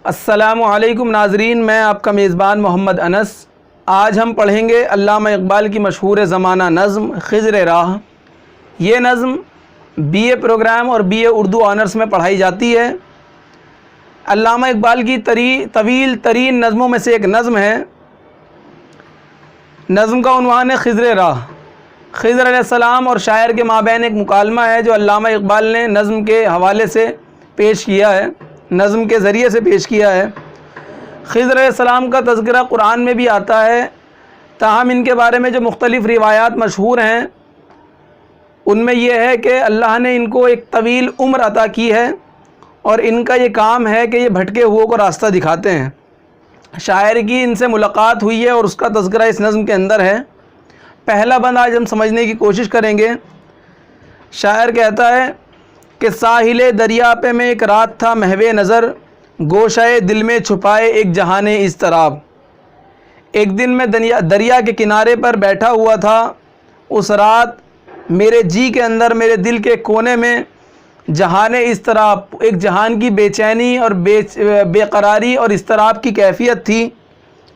السلام علیکم ناظرین، میں آپ کا میزبان محمد انس۔ آج ہم پڑھیں گے علامہ اقبال کی مشہور زمانہ نظم خضر راہ۔ یہ نظم بی اے پروگرام اور بی اے اردو آنرس میں پڑھائی جاتی ہے۔ علامہ اقبال کی طویل ترین نظموں میں سے ایک نظم ہے۔ نظم کا عنوان ہے خضر راہ۔ خضر علیہ السلام اور شاعر کے مابین ایک مکالمہ ہے جو علامہ اقبال نے نظم کے حوالے سے پیش کیا ہے، نظم کے ذریعے سے پیش کیا ہے۔ خضر علیہ السلام کا تذکرہ قرآن میں بھی آتا ہے، تاہم ان کے بارے میں جو مختلف روایات مشہور ہیں ان میں یہ ہے کہ اللہ نے ان کو ایک طویل عمر عطا کی ہے اور ان کا یہ کام ہے کہ یہ بھٹکے ہوئے کو راستہ دکھاتے ہیں۔ شاعر کی ان سے ملاقات ہوئی ہے اور اس کا تذکرہ اس نظم کے اندر ہے۔ پہلا بند آج ہم سمجھنے کی کوشش کریں گے۔ شاعر کہتا ہے کہ ساحل دریا پہ میں ایک رات تھا محو نظر، گوشۂ دل میں چھپائے ایک جہان اضطراب۔ ایک دن میں دریا کے کنارے پر بیٹھا ہوا تھا، اس رات میرے جی کے اندر، میرے دل کے کونے میں جہان اضطراب، ایک جہان کی بے چینی اور بے قراری اور اضطراب کی کیفیت تھی۔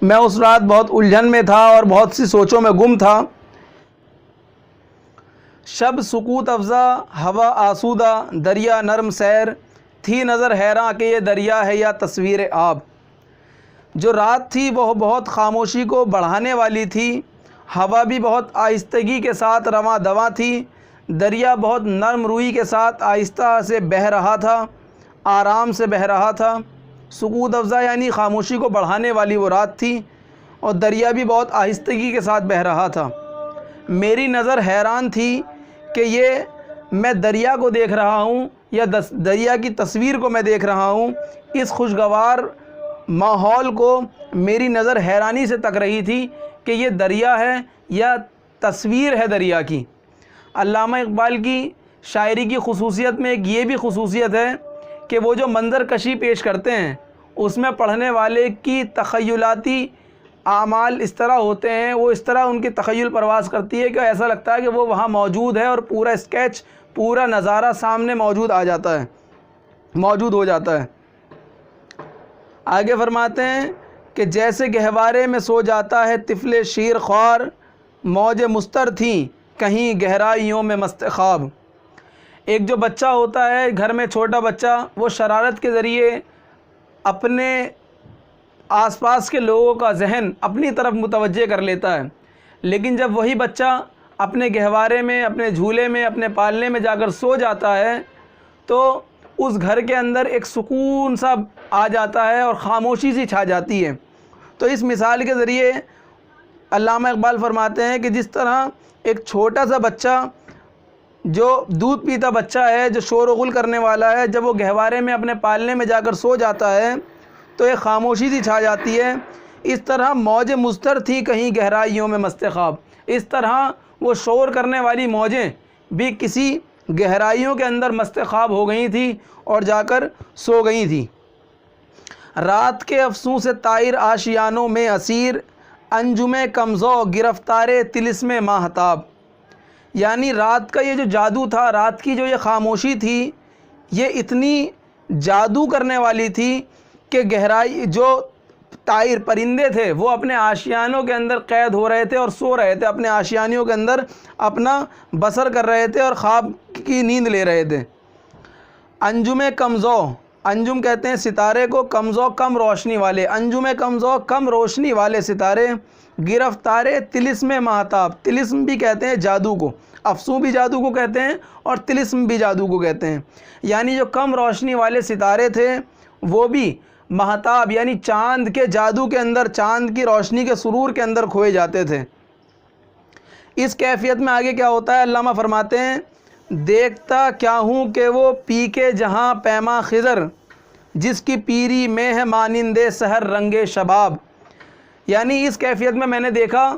میں اس رات بہت الجھن میں تھا اور بہت سی سوچوں میں گم تھا۔ شب سکوت افزا، ہوا آسودہ، دریا نرم سیر، تھی نظر حیراں کہ یہ دریا ہے یا تصویر آب۔ جو رات تھی وہ بہت خاموشی کو بڑھانے والی تھی، ہوا بھی بہت آہستگی کے ساتھ رواں دواں تھی، دریا بہت نرم روئی کے ساتھ آہستہ سے بہہ رہا تھا، آرام سے بہہ رہا تھا۔ سکوت افزا یعنی خاموشی کو بڑھانے والی وہ رات تھی اور دریا بھی بہت آہستگی کے ساتھ بہہ رہا تھا۔ میری نظر حیران تھی کہ یہ میں دریا کو دیکھ رہا ہوں یا دریا کی تصویر کو میں دیکھ رہا ہوں۔ اس خوشگوار ماحول کو میری نظر حیرانی سے تک رہی تھی کہ یہ دریا ہے یا تصویر ہے دریا کی۔ علامہ اقبال کی شاعری کی خصوصیت میں ایک یہ بھی خصوصیت ہے کہ وہ جو منظر کشی پیش کرتے ہیں اس میں پڑھنے والے کی تخیلاتی اعمال اس طرح ہوتے ہیں، وہ اس طرح ان کی تخیل پرواز کرتی ہے کہ ایسا لگتا ہے کہ وہ وہاں موجود ہے اور پورا اسکیچ، پورا نظارہ سامنے موجود ہو جاتا ہے۔ آگے فرماتے ہیں کہ جیسے گہوارے میں سو جاتا ہے طفل شیر خوار، موج مستر تھیں کہیں گہرائیوں میں مست خواب۔ ایک جو بچہ ہوتا ہے گھر میں، چھوٹا بچہ، وہ شرارت کے ذریعے اپنے آس پاس کے لوگوں کا ذہن اپنی طرف متوجہ کر لیتا ہے، لیکن جب وہی بچہ اپنے گہوارے میں، اپنے جھولے میں، اپنے پالنے میں جا کر سو جاتا ہے تو اس گھر کے اندر ایک سکون سا آ جاتا ہے اور خاموشی سی چھا جاتی ہے۔ تو اس مثال کے ذریعے علامہ اقبال فرماتے ہیں کہ جس طرح ایک چھوٹا سا بچہ جو دودھ پیتا بچہ ہے، جو شور و غل کرنے والا ہے، جب وہ گہوارے میں اپنے پالنے میں جا کر سو جاتا ہے تو ایک خاموشی سی چھا جاتی ہے۔ اس طرح موج مستر تھی کہیں گہرائیوں میں مست خواب، اس طرح وہ شور کرنے والی موجیں بھی کسی گہرائیوں کے اندر مست خواب ہو گئی تھی اور جا کر سو گئی تھی۔ رات کے افسوں سے طائر آشیانوں میں اسیر، انجم کمزو گرفتار طلسم ماہتاب۔ یعنی رات کا یہ جو جادو تھا، رات کی جو یہ خاموشی تھی، یہ اتنی جادو کرنے والی تھی کہ گہرائی جو طائر پرندے تھے وہ اپنے آشیانوں کے اندر قید ہو رہے تھے اور سو رہے تھے، اپنے آشیانوں کے اندر اپنا بسر کر رہے تھے اور خواب کی نیند لے رہے تھے۔ انجم کمزو، انجم کہتے ہیں ستارے کو، کمزو کم روشنی والے، انجم کمزو کم روشنی والے ستارے، گرفتار طلسم ماہتاب، طلسم بھی کہتے ہیں جادو کو، افسوں بھی جادو کو کہتے ہیں اور طلسم بھی جادو کو کہتے ہیں۔ یعنی جو کم روشنی والے ستارے تھے وہ بھی مہتاب یعنی چاند کے جادو کے اندر، چاند کی روشنی کے سرور کے اندر کھوئے جاتے تھے۔ اس کیفیت میں آگے کیا ہوتا ہے، علامہ فرماتے ہیں دیکھتا کیا ہوں کہ وہ پی کے جہاں پیما خضر، جس کی پیری میں ہے مانند سحر رنگ شباب۔ یعنی اس کیفیت میں نے دیکھا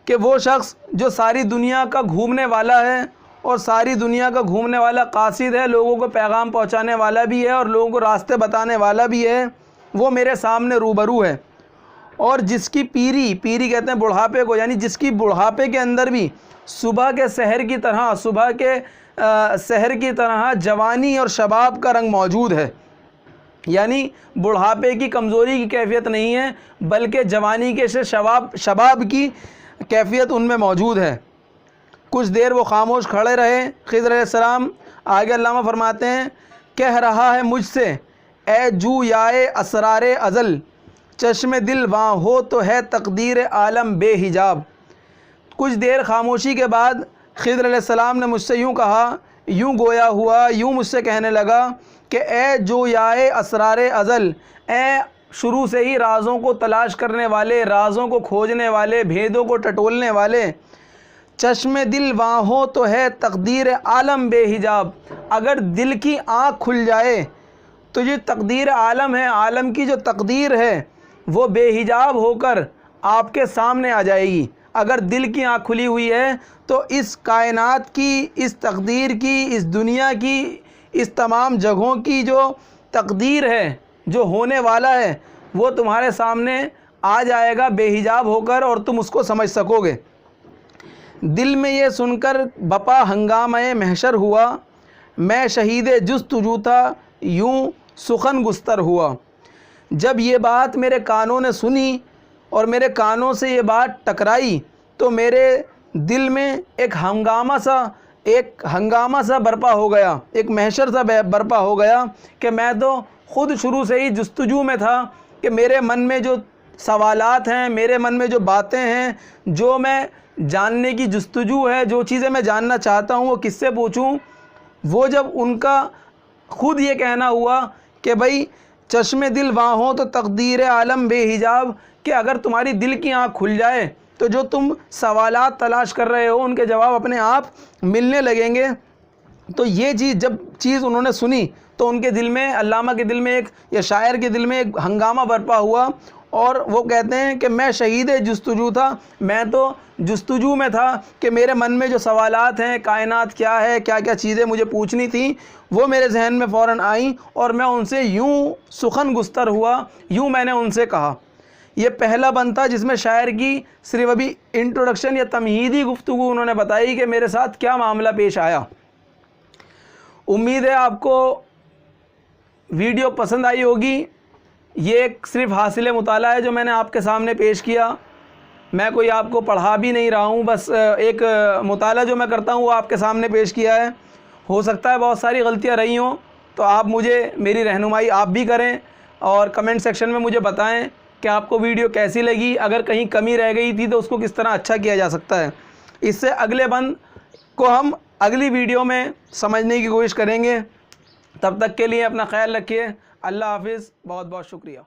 کہ وہ شخص جو ساری دنیا کا گھومنے والا ہے اور ساری دنیا کا گھومنے والا قاصد ہے، لوگوں کو پیغام پہنچانے والا بھی ہے اور لوگوں کو راستے بتانے والا بھی ہے، وہ میرے سامنے روبرو ہے۔ اور جس کی پیری کہتے ہیں بڑھاپے کو، یعنی جس کی بڑھاپے کے اندر بھی صبح کے سحر کی طرح جوانی اور شباب کا رنگ موجود ہے۔ یعنی بڑھاپے کی کمزوری کی کیفیت نہیں ہے، بلکہ جوانی کے سے شباب کی کیفیت ان میں موجود ہے۔ کچھ دیر وہ خاموش کھڑے رہے۔ خضر علیہ السلام آگے علامہ فرماتے ہیں، کہہ رہا ہے مجھ سے، اے جو یائے اسرار ازل، چشم دل وہاں ہو تو ہے تقدیر عالم بے حجاب۔ کچھ دیر خاموشی کے بعد خضر علیہ السلام نے مجھ سے یوں کہا، یوں گویا ہوا، یوں مجھ سے کہنے لگا کہ اے جو یائے اسرار ازل، اے شروع سے ہی رازوں کو تلاش کرنے والے، رازوں کو کھوجنے والے، بھیدوں کو ٹٹولنے والے، چشم دل وہاں ہو تو ہے تقدیر عالم بے حجاب۔ اگر دل کی آنکھ کھل جائے تو یہ تقدیر عالم ہے، عالم کی جو تقدیر ہے وہ بے حجاب ہو کر آپ کے سامنے آ جائے گی۔ اگر دل کی آنکھ کھلی ہوئی ہے تو اس کائنات کی، اس تقدیر کی، اس دنیا کی، اس تمام جگہوں کی جو تقدیر ہے، جو ہونے والا ہے، وہ تمہارے سامنے آ جائے گا بے حجاب ہو کر، اور تم اس کو سمجھ سکو گے۔ دل میں یہ سن کر بپا ہنگامہ محشر ہوا، میں شہید جستجو تھا یوں سخن گستر ہوا۔ جب یہ بات میرے کانوں نے سنی اور میرے کانوں سے یہ بات ٹکرائی تو میرے دل میں ایک ہنگامہ سا برپا ہو گیا، ایک محشر سا برپا ہو گیا کہ میں تو خود شروع سے ہی جستجو میں تھا کہ میرے من میں جو سوالات ہیں، میرے من میں جو باتیں ہیں، جو میں جاننے کی جستجو ہے، جو چیزیں میں جاننا چاہتا ہوں وہ کس سے پوچھوں، وہ جب ان کا خود یہ کہنا ہوا کہ بھائی چشم دل وہاں ہو تو تقدیر عالم بے حجاب، کہ اگر تمہاری دل کی آنکھ کھل جائے تو جو تم سوالات تلاش کر رہے ہو ان کے جواب اپنے آپ ملنے لگیں گے۔ تو یہ جب چیز انہوں نے سنی تو ان کے دل میں، علامہ کے دل میں، یا شاعر کے دل میں ایک ہنگامہ برپا ہوا، اور وہ کہتے ہیں کہ میں شہید جستجو تھا، میں تو جستجو میں تھا کہ میرے من میں جو سوالات ہیں، کائنات کیا ہے، کیا کیا چیزیں مجھے پوچھنی تھیں، وہ میرے ذہن میں فوراً آئیں اور میں ان سے یوں سخن گستر ہوا، یوں میں نے ان سے کہا۔ یہ پہلا بند تھا جس میں شاعر کی صرف ابھی انٹروڈکشن یا تمہیدی گفتگو انہوں نے بتائی کہ میرے ساتھ کیا معاملہ پیش آیا۔ امید ہے آپ کو ویڈیو پسند آئی ہوگی۔ یہ ایک صرف حاصل مطالعہ ہے جو میں نے آپ کے سامنے پیش کیا، میں کوئی آپ کو پڑھا بھی نہیں رہا ہوں، بس ایک مطالعہ جو میں کرتا ہوں وہ آپ کے سامنے پیش کیا ہے۔ ہو سکتا ہے بہت ساری غلطیاں رہی ہوں، تو آپ مجھے میری رہنمائی آپ بھی کریں اور کمنٹ سیکشن میں مجھے بتائیں کہ آپ کو ویڈیو کیسی لگی، اگر کہیں کمی رہ گئی تھی تو اس کو کس طرح اچھا کیا جا سکتا ہے۔ اس سے اگلے بند کو ہم اگلی ویڈیو میں سمجھنے کی کوشش کریں گے۔ تب تک کے لیے اپنا خیال رکھیے۔ اللہ حافظ، بہت بہت شکریہ۔